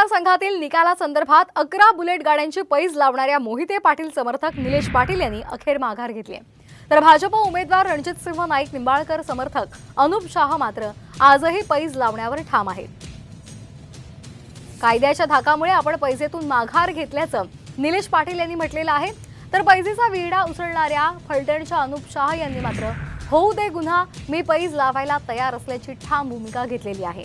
मतदारसंघातील निकालासंदर्भात 11 बुलेट गाड्यांची पैज लावणाऱ्या मोहिते पाटील समर्थक निलेश पाटील यांनी अखेर माघार घेतली। तर भाजप उमेदवार रणजितसिंह नाईक निंबाळकर समर्थक अनुप शाह मात्र आजही पैज लावण्यावर ठाम आहेत। कायद्याच्या धाकामुळे आपण पैजेतून माघार घेतल्याचं निलेश पाटील यांनी म्हटलेलं आहे। तर पैजेचा विडा उचलणाऱ्या फलटणच्या अनुप शाह यांनी मात्र होऊ दे गुन्हा, मी पैज लावायला तयार असल्याची ठाम भूमिका घेतलेली आहे।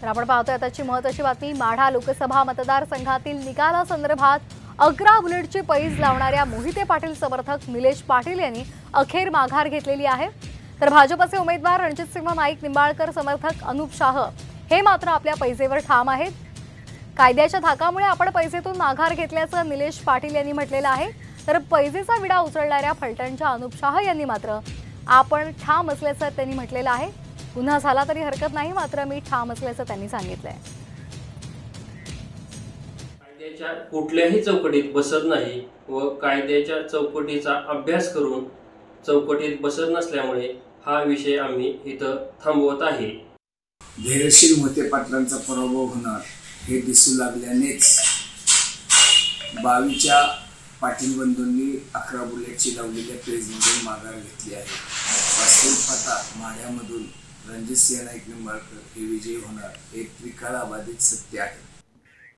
तर आपण पाहतोय आताची महत्त्वाची बातमी। माढा लोकसभा मतदारसंघातील निकालासंदर्भात 11 बुलेटची पैज लावणाऱ्या मोहिते पाटील समर्थक निलेश पाटील यांनी अखेर माघार घेतलेली आहे। तर भाजपचे उमेदवार रणजितसिंह नाईक निंबाळकर समर्थक अनुप शाह हे मात्र आपल्या पैजेवर ठाम आहेत। कायद्याच्या धाकामुळे आपण पैजेतून माघार घेतल्याचं निलेश पाटील यांनी म्हटलेलं आहे। तर पैजेचा विडा उचलणाऱ्या फलटणच्या अनुप शाह यांनी मात्र आपण ठाम असल्याचं त्यांनी म्हटलेलं आहे। गुन्हा झाला तरी हरकत नाही, मात्र मी ठाम असल्याचं त्यांनी सांगितलंय। कायद्याच्या कुठल्याही चौकटीत बसत नाही व कायद्याच्या चौकटीचा अभ्यास करून चौकटीत बसत नसल्यामुळे हा विषय आम्ही इथं थांबवत आहे। धैर्यशील मोहिते पाटलांचा पराभव होणार हे दिसू लागल्यानेच 22च्या पाटील बंधूंनी 11 बुलेटची लावलेल्या पेजमधून माघार घेतली आहे। वास्तविक पाहता माढ्यामधून रणजितसिंह नाईक निंबाळकर हे विजयी होणार हे त्रिकाळाबाधित सत्य आहे।